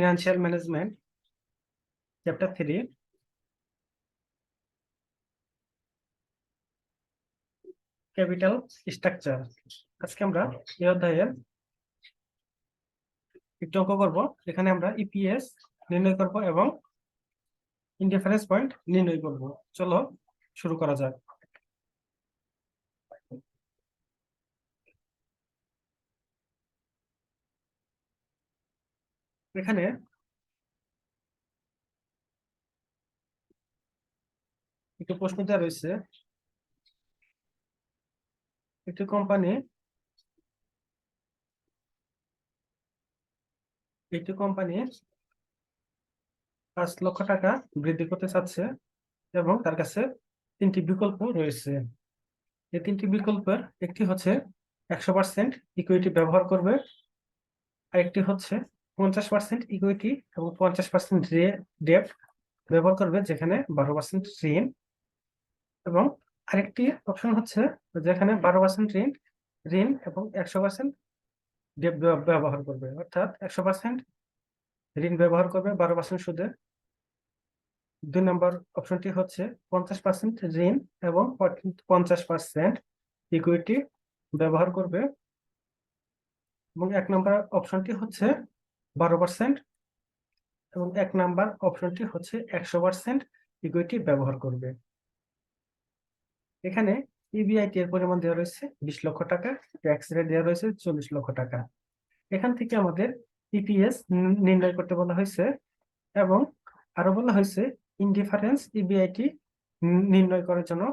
Financial management chapter 3 capital structure. আজকে আমরা এই অধ্যায়ে একটু অঙ্ক করব। এখানে আমরা ইপিএস নির্ণয় করব এবং ইনডিফারেন্স পয়েন্ট নির্ণয় করব। চলো শুরু করা যাক। এখানে একটু প্রশ্ন দেওয়া রয়েছে। একটি কোম্পানি 5 লক্ষ টাকা বৃদ্ধি করতে চাচ্ছে এবং তার কাছে 3টি বিকল্প রয়েছে। এই 3টি বিকল্পের একটি হচ্ছে 100% ইকুইটি ব্যবহার করবে, আরেকটি হচ্ছে 50% ইকুইটি এবং 50% ডেট ব্যবহার করবে, যেখানে 12% ঋণ, এবং আরেকটি অপশন হচ্ছে যেখানে 12% ঋণ এবং 100% ডেট ব্যবহার করবে, অর্থাৎ 100% ঋণ ব্যবহার করবে 12% সুদে। 2 নম্বর অপশনটি হচ্ছে 50% ঋণ এবং 50% ইকুইটি ব্যবহার করবে, এবং 1 নম্বর অপশনটি হচ্ছে 12% এবং 1 নম্বর অপশনটি হচ্ছে 100% ইকুইটি ব্যবহার করবে। এখানে ইবিআইটি এর পরিমাণ দেওয়া রয়েছে 20 লক্ষ টাকা, ট্যাক্স রেট দেওয়া রয়েছে 40 লক্ষ টাকা। এখান থেকে আমাদের ইপিএস নির্ণয় করতে বলা হয়েছে এবং আরো বলা হয়েছে ইনডিফারেন্স ইবিআইটি নির্ণয় করার জন্য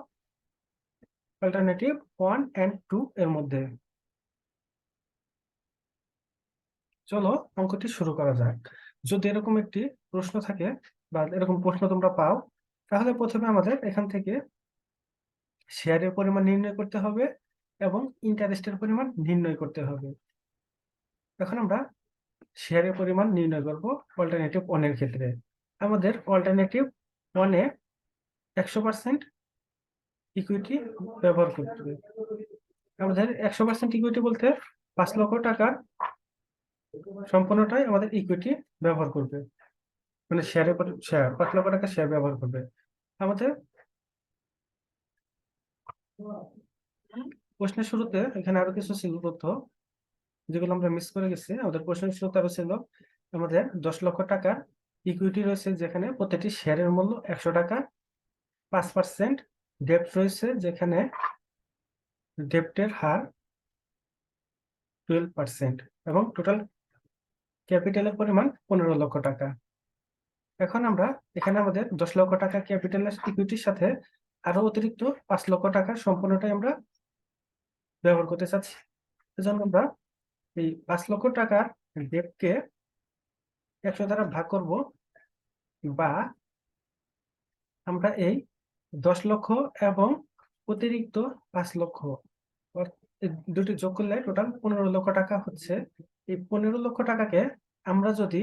অল্টারনেটিভ 1 and 2 এর মধ্যে। চলো অঙ্কটি শুরু করা যাক। যদি এরকম একটি প্রশ্ন থাকে বা এরকম প্রশ্ন তোমরা পাও, তাহলে প্রথমে আমাদের এখান থেকে শেয়ারের পরিমাণ নির্ণয় করতে হবে এবং ইন্টারেস্টের পরিমাণ নির্ণয় করতে হবে। এখন আমরা শেয়ারের পরিমাণ নির্ণয় করব অল্টারনেটিভ 1 এর ক্ষেত্রে। আমাদের অল্টারনেটিভ 1 এ 100% ইকুইটি ব্যবহার করতে হবে। আমাদের 100% ইকুইটি বলতে 5 লক্ষ টাকার সম্পূর্ণটাই আমাদের ইকুইটি ব্যবহার করবে, মানে শেয়ার 5 লক্ষ টাকা শেয়ার ব্যবহার করবে। আমাদের প্রশ্নের শুরুতে এখানে আরো কিছু ছিল তথ্য যেগুলো আমরা মিস করে গেছি। আমাদের প্রশ্নের শুরুতে আরো ছিল আমাদের 10 লক্ষ টাকার ইকুইটি রয়েছে, যেখানে প্রতিটি শেয়ারের মূল্য 100 টাকা। 5% ডেপ্ট রয়েছে, যেখানে ডেপ্টের হার 12% এবং টোটাল ক্যাপিটালের পরিমাণ 15 লক্ষ টাকা। এখন আমরা এখানে আমাদের 10 লক্ষ টাকা ক্যাপিটাল ইকুইটির সাথে আরো অতিরিক্ত 5 লক্ষ টাকা সম্পূর্ণটাই আমরা ব্যবহার করতে চাচ্ছি। এজন্য আমরা এই 5 লক্ষ টাকার ডেপ্টকে 100 দ্বারা ভাগ করব, বা আমরা এই 10 লক্ষ এবং অতিরিক্ত 5 লক্ষ এই দুটি যোগ করলে টোটাল 15 লক্ষ টাকা হচ্ছে। এই 15 লক্ষ টাকাকে আমরা যদি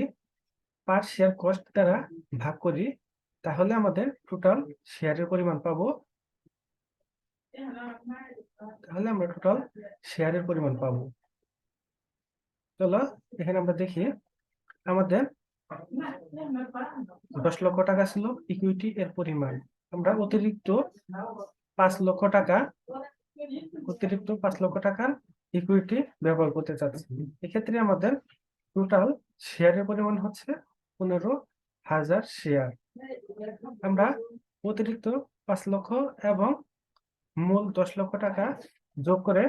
পার শেয়ার কস্ট দ্বারা ভাগ করি, তাহলে আমাদের টোটাল শেয়ারের পরিমাণ পাবো। চলো এখানে আমরা দেখি, আমাদের 10 লক্ষ টাকা ছিল ইকুইটি এর পরিমাণ। আমরা অতিরিক্ত 5 লক্ষ টাকার ইকুইটি ব্যবহার করতে চাচ্ছি। এক্ষেত্রে আমাদের টোটাল শেয়ারের পরিমাণ হচ্ছে 15,000 শেয়ার। আমরা অতিরিক্ত 5 লক্ষ এবং মূল 10 লক্ষ টাকা যোগ করে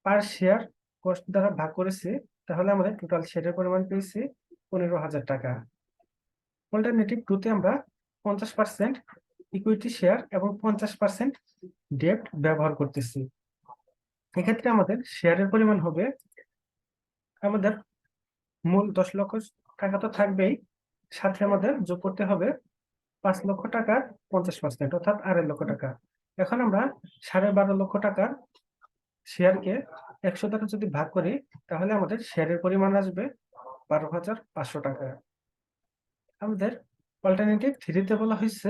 পার শেয়ার কস্ট দ্বারা ভাগ করেছি, তাহলে আমাদের টোটাল শেয়ারের পরিমাণ পেয়েছি 15,000 টাকা। অল্টারনেটিভ 2 তে আমরা 50% ইকুইটি শেয়ার এবং 50% ডেপ্ট ব্যবহার করতেছি। এক্ষেত্রে আমাদের শেয়ারের পরিমাণ হবে, আমাদের মূল 10 লক্ষ টাকা তো থাকবেই, সাথে আমাদের যোগ করতে হবে 5 লক্ষ টাকার 50%, অর্থাৎ 2.5 লক্ষ টাকা। এখন আমরা 12.5 লক্ষ টাকার শেয়ারকে 100 দ্বারা যদি ভাগ করি, তাহলে আমাদের শেয়ারের পরিমাণ আসবে 12,500 টাকা। আমাদের অল্টারনেটিভ 3 তে বলা হয়েছে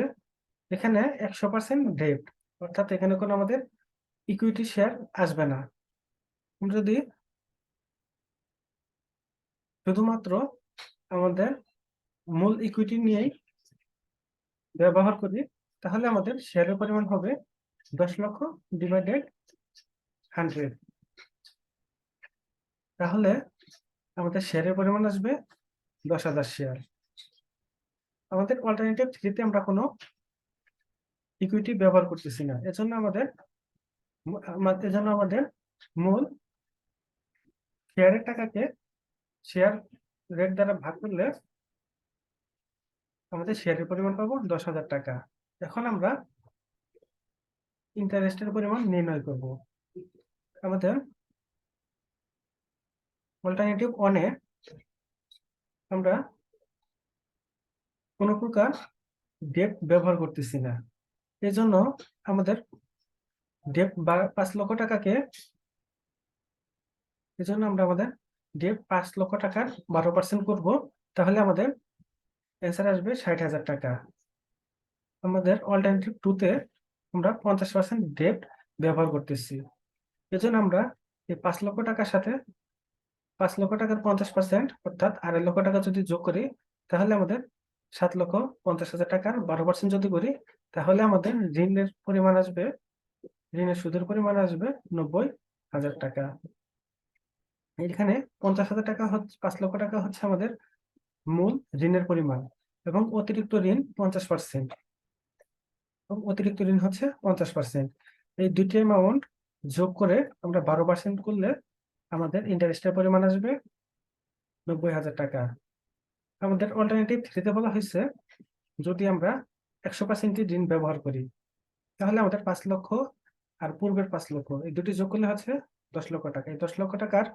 এখানে 100% ডেপ্ট, অর্থাৎ এখানে কোনো আমাদের ইকুইটি শেয়ার আসবে না। আমরা যদি শুধুমাত্র আমাদের মূল ইকুইটি নিয়েই ব্যবহার করি, তাহলে আমাদের শেয়ারের পরিমাণ হবে 10 লক্ষ ডিভাইডেড 100। তাহলে আমাদের শেয়ারের পরিমাণ আসবে 10,000 শেয়ার। আমাদের অল্টারনেটিভ 3 তে আমরা কোনো ইকুইটি ব্যবহার করতেছি না, এজন্য আমাদের মূল শেয়ারের টাকাকে শেয়ার রেট দ্বারা ভাগ করলে আমাদের শেয়ারের পরিমাণ পাবো 10,000 টাকা। এখন আমরা ইন্টারেস্টের পরিমাণ নির্ণয় করব। আমাদের অল্টারনেটিভ 1 এ আমরা কোনো প্রকার ডেট ব্যবহার করতেছি না, এজন্য আমাদের ডেট 5 লক্ষ টাকাকে এজন্য আমরা আমাদের ডেট 5 লক্ষ টাকার 12% করব, তাহলে আমাদের অ্যান্সার আসবে 60,000 টাকা। আমাদের অল্টারনেটিভ 2 তে আমরা 50% ডেট ব্যবহার করতেছি, এজন্য আমরা এই 5 লক্ষ টাকার সাথে 5 লক্ষ টাকার 50% অর্থাৎ 2.5 লক্ষ টাকা যদি যোগ করি, তাহলে আমাদের 7,50,000 টাকার 12% যদি করি, তাহলে আমাদের ঋণের সুদের পরিমাণ আসবে 90,000 টাকা। এখানে 50,000 টাকা হচ্ছে 5 লক্ষ টাকা হচ্ছে আমাদের মূল ঋণের পরিমাণ, এবং অতিরিক্ত ঋণ 50%, এবং অতিরিক্ত ঋণ হচ্ছে 50%। এই দুটি অ্যামাউন্ট যোগ করে আমরা 12% করলে আমাদের ইন্টারেস্টের পরিমাণ আসবে 90,000 টাকা। আমাদের অল্টারনেটিভ 3 তে বলা হয়েছে যদি আমরা 100% ঋণ ব্যবহার করি, তাহলে আমাদের 5 লক্ষ আর পূর্বের 5 লক্ষ এই দুটি যোগ করলে হচ্ছে 10 লক্ষ টাকা। এই 10 লক্ষ টাকার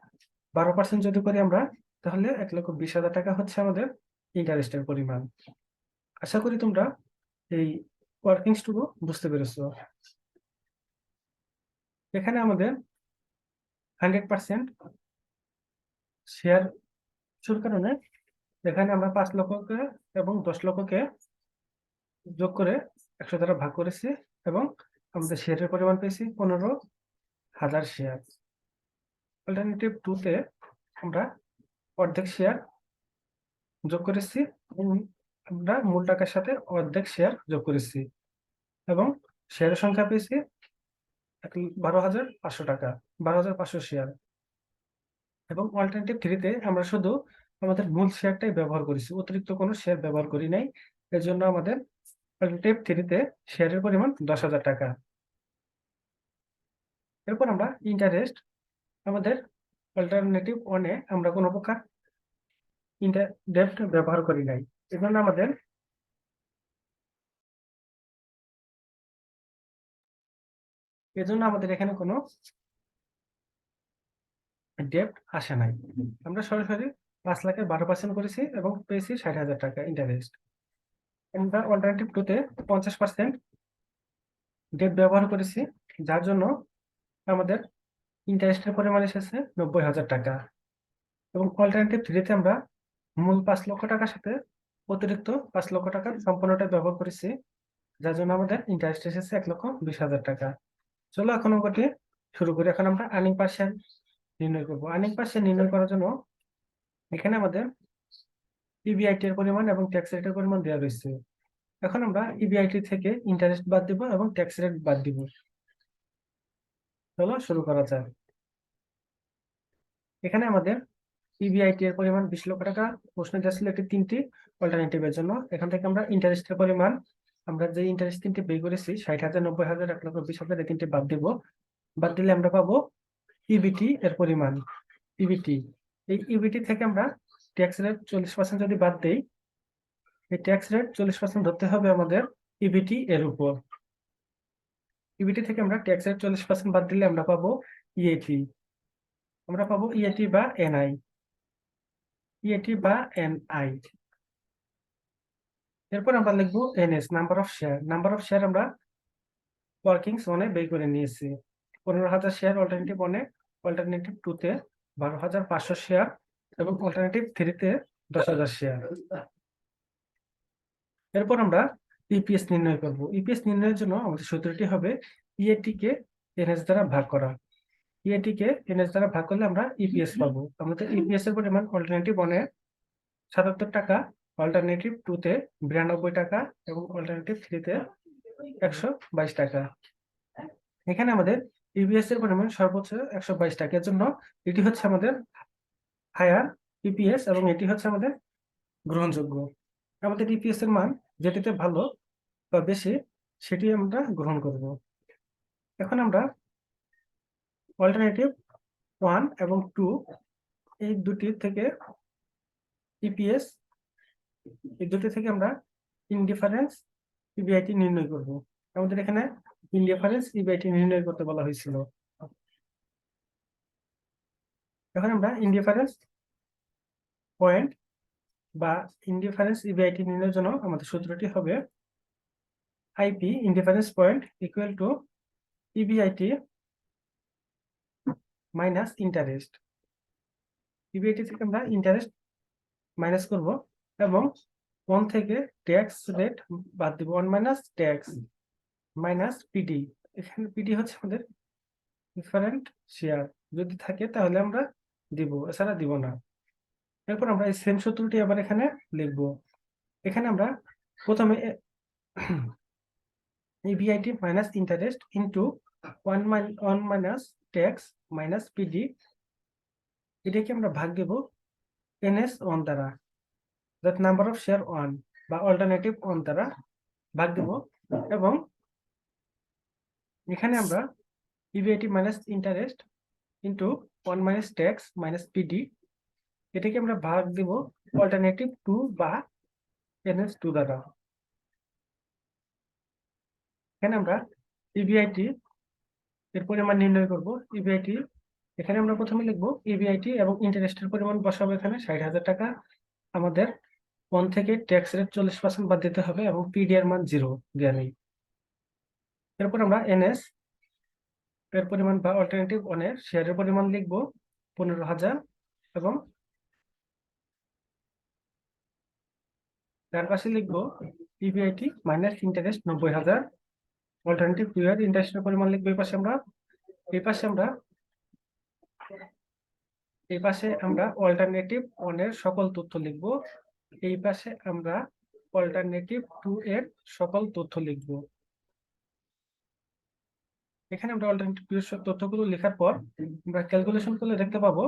12% যদি করি আমরা, তাহলে 1,20,000 টাকা হচ্ছে আমাদের ইন্টারেস্টের পরিমাণ। আশা করি তোমরা এই ওয়ার্কিংসটুকু বুঝতে পেরেছো। এখানে আমাদের 100% শেয়ার কিছুর কারণে এখানে আমরা 5 লক্ষকে এবং 10 লক্ষকে যোগ করে 100 দ্বারা ভাগ করেছি, এবং আমাদের শেয়ারের পরিমাণ পেয়েছি 15,000 শেয়ার। অল্টারনেটিভ 2 তে আমরা অর্ধেক শেয়ার যোগ করেছি, এবং আমরা মূল টাকার সাথে অর্ধেক শেয়ার যোগ করেছি, এবং শেয়ারের সংখ্যা পেয়েছি 12,500 টাকা, 12,500 শেয়ার। এবং অল্টারনেটিভ 3 তে আমরা শুধু আমাদের মূল শেয়ারটাই ব্যবহার করেছি, অতিরিক্ত কোনো শেয়ার ব্যবহার করি নাই, এর জন্য আমাদের অল্টারনেটিভ 3 তে শেয়ারের পরিমাণ 10,000 টাকা। এরপর আমরা ইন্টারেস্ট, আমাদের অল্টারনেটিভ 1 এ আমরা কোনো প্রকার ডেট ব্যবহার করি নাই, এজন্য আমাদের এখানে কোনো ডেট আসে নাই। আমরা সরাসরি 5 লাখের 12% করেছি এবং পেয়েছি 60,000 টাকা ইন্টারেস্ট। আমরা অল্টারনেটিভ 2 তে 50% ডেট ব্যবহার করেছি, যার জন্য আমাদের ইন্টারেস্টের পরিমাণ এসেছে 90,000 টাকা। এবং অল্টারনেটিভ 3 তে আমরা মূল 5 লক্ষ টাকার সাথে অতিরিক্ত 5 লক্ষ টাকার সম্পূর্ণটা ব্যবহার করেছি, যার জন্য আমাদের ইন্টারেস্ট এসেছে 1,20,000 টাকা। চলো এখন অঙ্কটি শুরু করি। এখন আমরা আর্নিং পার শেয়ার নির্ণয় করবো। আর্নিং পার শেয়ার নির্ণয় করার জন্য এখানে আমাদের ইবিআইটি এর পরিমাণ এবং ট্যাক্স রেটের পরিমাণ দেওয়া রয়েছে। এখন আমরা ইবিআইটি থেকে ইন্টারেস্ট বাদ দিব এবং ট্যাক্স রেট বাদ দিব। চলো শুরু করা যাক। এখানে আমাদের ইবিআইটি এর পরিমাণ 20 লক্ষ টাকা প্রশ্ন দেওয়া ছিল একটি 3টি অল্টারনেটিভের জন্য। এখান থেকে আমরা ইন্টারেস্টের পরিমাণ, আমরা যে ইন্টারেস্ট 3টি বের করেছি 60,000, 90,000, 1,20,000 এই 3টি বাদ দিব। বাদ দিলে আমরা পাবো ইবিটি এর পরিমাণ। ইবিটি, এই ইবিটি থেকে আমরা ট্যাক্স রেট 40% যদি বাদ দেই, এই ট্যাক্স রেট 40% ধরতে হবে আমাদের ইবিটি এর উপর। ইবিটি থেকে আমরা ট্যাক্স রেট 40% বাদ দিলে আমরা পাবো ইএটি। আমরা পাবো ইএটি বা এনআই, ইএটি বা এনআই। এরপর আমরা লিখবো NS, number of share. Number of share আমরা ওয়ার্কিংস 1 এ বের করে নিয়েছি। 15,000 শেয়ার অল্টারনেটিভ 1 এ, অল্টারনেটিভ 2 তে 12,500 শেয়ার, এবং অল্টারনেটিভ 3 তে 10,000 শেয়ার। এরপর আমরা ইপিএস নির্ণয় করব। ইপিএস নির্ণয়ের জন্য আমাদের সূত্রটি হবে ইএটি কে এনএস দ্বারা ভাগ করা। ইএটি কে এনএস দ্বারা ভাগ করলে আমরা ইপিএস পাবো। আমাদের ইপিএস এর পরিমাণ অল্টারনেটিভ 1 এ 77 টাকা, অল্টারনেটিভ 2 তে 92 টাকা এবং অল্টারনেটিভ 3 তে 122 টাকা। এখানে আমাদের ইপিএস এর পরিমাণ সর্বোচ্চ 122 টাকা। এর জন্য এটি হচ্ছে আমাদের হায়ার ইপিএস এবং এটি হচ্ছে আমাদের গ্রহণযোগ্য। আমাদের ইপিএস এর মান যেটিতে ভালো বা বেশি সেটি আমরা গ্রহণ করব। এখন আমরা অল্টারনেটিভ 1 এবং 2 এই দুটি থেকে ইপিএস এই দুটি থেকে আমরা ইনডিফারেন্স ইবিআইটি নির্ণয় করব। আমাদের এখানে ইনডিফারেন্স ইবিআইটি নির্ণয় করতে বলা হয়েছিল। এখন আমরা ইনডিফারেন্স পয়েন্ট বা ইনডিফারেন্স ইবিআইটি নির্ণয়ের জন্য আমাদের সূত্রটি হবে IP indifference point equal to EBIT minus interest. EBIT থেকে আমরা ইন্টারেস্ট মাইনাস করব এবং 1 থেকে ট্যাক্স রেট বাদ দিব, 1 মাইনাস ট্যাক্স মাইনাস পিডি। এখানে পিডি হচ্ছে আমাদের ডিফারেন্ট শেয়ার, যদি থাকে তাহলে আমরা দিব, এছাড়া দিব না। এরপর আমরা এই সেম সূত্রটি আবার এখানে লিখব। এখানে আমরা প্রথমে EBIT minus interest into 1 minus tax minus PD, এটাকে আমরা ভাগ দেব এনএস 1 দ্বারা, দ্যাট নাম্বার অফ শেয়ার 1 বা অল্টারনেটিভ 1 দ্বারা ভাগ দেব। এবং এখানে আমরা EBIT minus interest into 1 minus tax minus PD, এটাকে আমরা ভাগ দেব অল্টারনেটিভ 2 বা এনএস 2 দ্বারা। এখানে আমরা ইবিআইটি এর পরিমাণ নির্ণয় করব। ইবিআইটি এখানে আমরা প্রথমে লিখব ইবিআইটি এবং ইন্টারেস্টের পরিমাণ বসাবো এখানে 60,000 টাকা। আমাদের 1 থেকে ট্যাক্স রেট 40% বাদ দিতে হবে এবং পিডি এর মান 0 দেওয়া নেই। এরপর আমরা এনএস এর পরিমাণ বা অল্টারনেটিভ 1 এর শেয়ারের পরিমাণ লিখব 15,000 এবং তার পাশে লিখব ইবিআইটি মাইনাস ইন্টারেস্ট 90,000। অল্টারনেটিভ 2 এর ইন্টারেস্টের পরিমাণ লিখব এই পাশে আমরা অল্টারনেটিভ 1 এর সকল তথ্য লিখব। এই পাশে আমরা অল্টারনেটিভ 2 এর সকল তথ্য লিখব। এখানে আমরা অল্টারনেটিভ 2 এর তথ্যগুলো লেখার পর আমরা ক্যালকুলেশন করলে দেখতে পাবো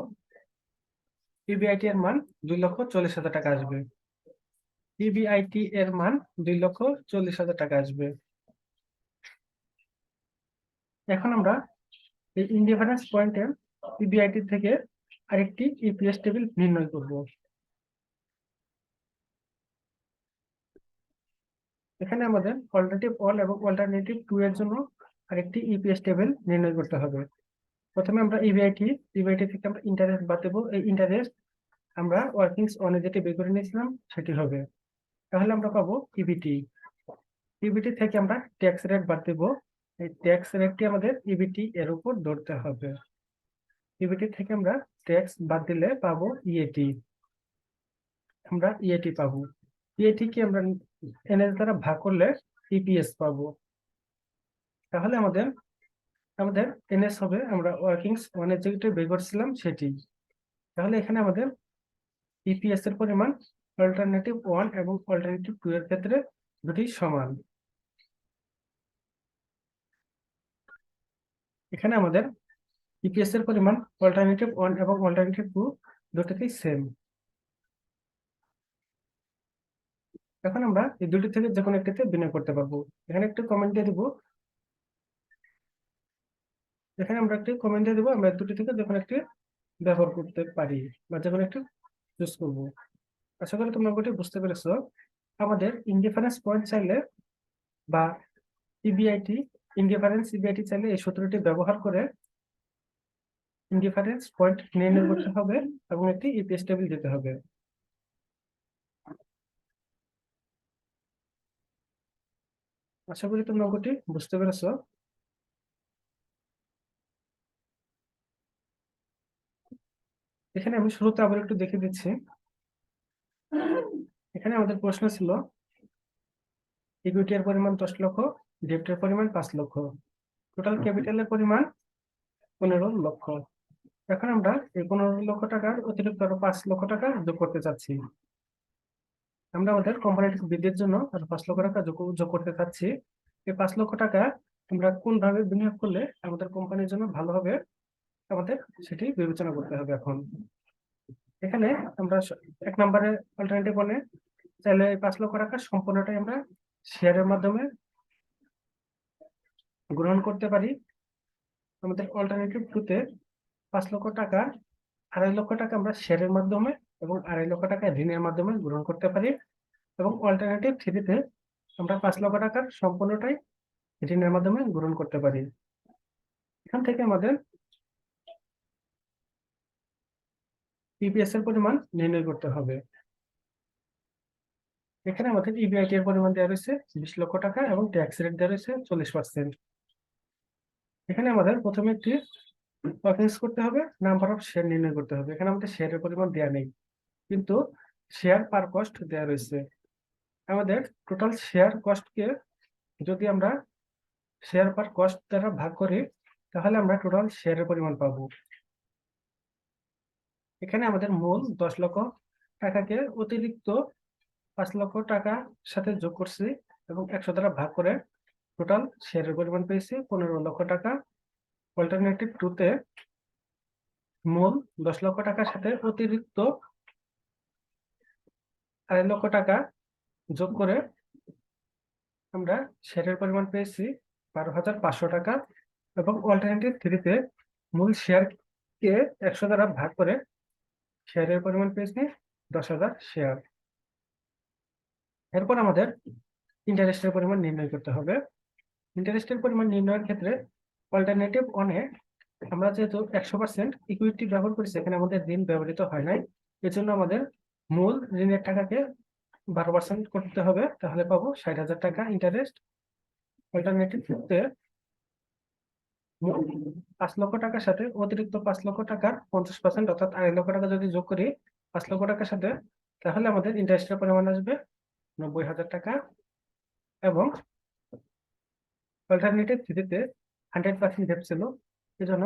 ইবিআইটি এর মান 2,40,000 টাকা আসবে। ইবিআইটি এর মান 2,40,000 টাকা আসবে। এখন আমরা এই ইনডিফারেন্স পয়েন্টের ইবিআইটি থেকে আরেকটি ইপিএস টেবিল নির্ণয় করব। এখানে আমাদের অল্টারনেটিভ 1 এবং অল্টারনেটিভ 2 এর জন্য আরেকটি ইপিএস টেবিল নির্ণয় করতে হবে। প্রথমে আমরা ইবিআইটি থেকে আমরা ইন্টারেস্ট বাদ দেব। এই ইন্টারেস্ট আমরা ওয়ার্কিংস 1 এ যেটি বের করে নিয়েছিলাম সেটি হবে। তাহলে আমরা পাবো ইবিটি থেকে আমরা ট্যাক্স রেট বাদ দেব। এই ট্যাক্স রেটটি আমাদের ইবিটি এর উপর ধরতে হবে। ইবিটি থেকে আমরা ট্যাক্স বাদ দিলে পাবো ইএটি, আমরা ইএটি পাবো। ইএটি কে আমরা এনএস দ্বারা ভাগ করলে ইপিএস পাবো। তাহলে আমাদের এনএস হবে আমরা ওয়ার্কিংস 1 এর যেটি বের করেছিলাম সেটি। তাহলে এখানে আমাদের ইপিএস এর পরিমাণ অল্টারনেটিভ 1 এবং অল্টারনেটিভ 2 এর ক্ষেত্রে দুটি সমান। এখানে আমাদের ইপিএস এর পরিমাণ অল্টারনেটিভ 1 এবং অল্টারনেটিভ 2 দুটোতেই সেম। এখন আমরা এই দুটি থেকে যে কোনো একটিতে বিনিয়োগ করতে পারবো। এখানে একটি কমেন্ট দিয়ে দিব, আমরা দুটি থেকে যে কোনো একটি ব্যবহার করতে পারি বা যে কোনো একটি চুজ করব। আশা করি তোমরা ওটি বুঝতে পেরেছো। আমাদের ইনডিফারেন্স পয়েন্ট চাইলে বা ইনডিফারেন্স ইবিআইটি চাইলে এই সূত্রটি ব্যবহার করে ইনডিফারেন্স পয়েন্ট নির্ণয় করতে হবে এবং একটি ইপিএস টেবিল দিতে হবে। আশা করি তোমরা অঙ্কটি বুঝতে পেরেছো। এখানে আমি শুরুতে আবার একটু দেখে দিচ্ছি। এখানে আমাদের প্রশ্ন ছিল ইকুইটি এর পরিমাণ 10 লক্ষ, ডেপ্টের পরিমাণ 5 লক্ষ, টোটাল ক্যাপিটালের পরিমাণ 15 লক্ষ। এখন আমরা এই 15 লক্ষ টাকার অতিরিক্ত আরো 5 লক্ষ টাকা যোগ করতে চাচ্ছি। আমরা আমাদের কোম্পানির বৃদ্ধির জন্য আর 5 লক্ষ টাকা যোগ করতে চাচ্ছি। এই 5 লক্ষ টাকা আমরা কোন ভাবে বিনিয়োগ করলে আমাদের কোম্পানির জন্য ভালো হবে, আমাদের সেটি বিবেচনা করতে হবে। এখন এখানে আমরা 1 নম্বরে অল্টারনেটিভ মানে চাইলে এই 5 লক্ষ টাকা সম্পূর্ণটাই আমরা শেয়ারের মাধ্যমে গ্রহণ করতে পারি। আমাদের অল্টারনেটিভ 2 তে 5 লক্ষ টাকা 2.5 লক্ষ টাকা আমরা শেয়ারের মাধ্যমে এবং 2.5 লক্ষ টাকা ঋণের মাধ্যমে গ্রহণ করতে পারি। এবং অল্টারনেটিভ 3 তে আমরা 5 লক্ষ টাকার সম্পূর্ণটাই ঋণের মাধ্যমে গ্রহণ করতে পারি। এখান থেকে আমাদের ইপিএস এর পরিমাণ নির্ণয় করতে হবে। এখানে আমাদের ইবিআইটি এর পরিমাণ দেওয়া রয়েছে 20 লক্ষ টাকা এবং ট্যাক্স রেট দেওয়া রয়েছে 40%। এখানে আমাদের প্রথমে একটি অফেন্স করতে হবে, নাম্বার অফ শেয়ার নির্ণয় করতে হবে। এখানে আমাদের শেয়ারের পরিমাণ দেওয়া নেই, কিন্তু শেয়ার পার কস্ট দেওয়া রয়েছে। আমাদের টোটাল শেয়ার কস্টকে যদি আমরা শেয়ার পার কস্ট দ্বারা ভাগ করি, তাহলে আমরা টোটাল শেয়ারের পরিমাণ পাবো। এখানে আমাদের মূল 10 লক্ষ টাকাকে অতিরিক্ত 5 লক্ষ টাকা সাথে যোগ করছি এবং 100 দ্বারা ভাগ করে টোটাল শেয়ারের পরিমাণ পেয়েছি 15 লক্ষ টাকা। অল্টারনেটিভ 2 তে মূল 10 লক্ষ টাকার সাথে অতিরিক্ত 2.5 লক্ষ টাকা যোগ করে আমরা শেয়ারের পরিমাণ পেয়েছি 12,500 টাকা। এবং অল্টারনেটিভ 3 তে মূল শেয়ারকে 100 দ্বারা ভাগ করে শেয়ারের পরিমাণ পেয়েছি 10,000 শেয়ার। এরপর আমাদের ইন্টারেস্টের পরিমাণ নির্ণয় করতে হবে। ইন্টারেস্টের পরিমাণ নির্ণয়ের ক্ষেত্রে অল্টারনেটিভ 1 এ আমরা যেহেতু 100% ইকুইটি ব্যবহার করেছি, এখানে আমাদের ঋণ ব্যবহৃত হয় নাই, এজন্য আমাদের মূল ঋণের টাকাকে 12% করতে হবে, তাহলে পাবো 60,000 টাকা ইন্টারেস্ট। অল্টারনেটিভ 2 তে 5 লক্ষ টাকার সাথে অতিরিক্ত 5 লক্ষ টাকার 50% অর্থাৎ 2.5 লক্ষ টাকা যদি যোগ করি 5 লক্ষ টাকার সাথে, তাহলে আমাদের ইন্টারেস্টের পরিমাণ আসবে 90,000 টাকা। এবং অল্টারনেটিভ 3 তে 100% ডেট ছিল, এজন্য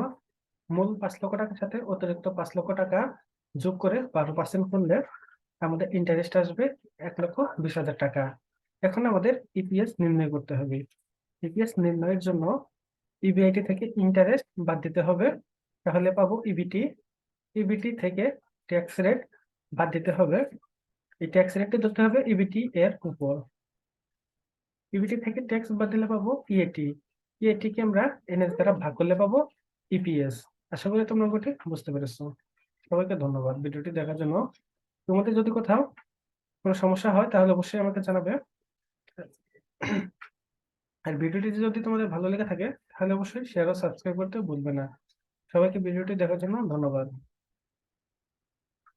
মূল 5 লক্ষ টাকার সাথে অতিরিক্ত 5 লক্ষ টাকা যোগ করে 12% করলে আমাদের ইন্টারেস্ট আসবে 1,20,000 টাকা। এখন আমাদের ইপিএস নির্ণয় করতে হবে। ইপিএস নির্ণয়ের জন্য ইবিআইটি থেকে ইন্টারেস্ট বাদ দিতে হবে, তাহলে পাবো ইবিটি। ইবিটি থেকে ট্যাক্স রেট বাদ দিতে হবে, এই ট্যাক্স রেটটি ধরতে হবে ইবিটি এর উপর। ইবিটি থেকে ট্যাক্স বাদ দিলে পাবো ইএটি। ইএটি কে আমরা এনএস দ্বারা ভাগ করলে পাবো ইপিএস। আশা করি তোমরা গোটি বুঝতে পেরেছো। সবাইকে ধন্যবাদ ভিডিওটি দেখার জন্য। তোমাদের যদি কোথাও কোনো সমস্যা হয় তাহলে অবশ্যই আমাকে জানাবে। আর ভিডিওটি যদি তোমাদের ভালো লেগে থাকে তাহলে অবশ্যই শেয়ার ও সাবস্ক্রাইব করতে ভুলবে না। সবাইকে ভিডিওটি দেখার জন্য ধন্যবাদ।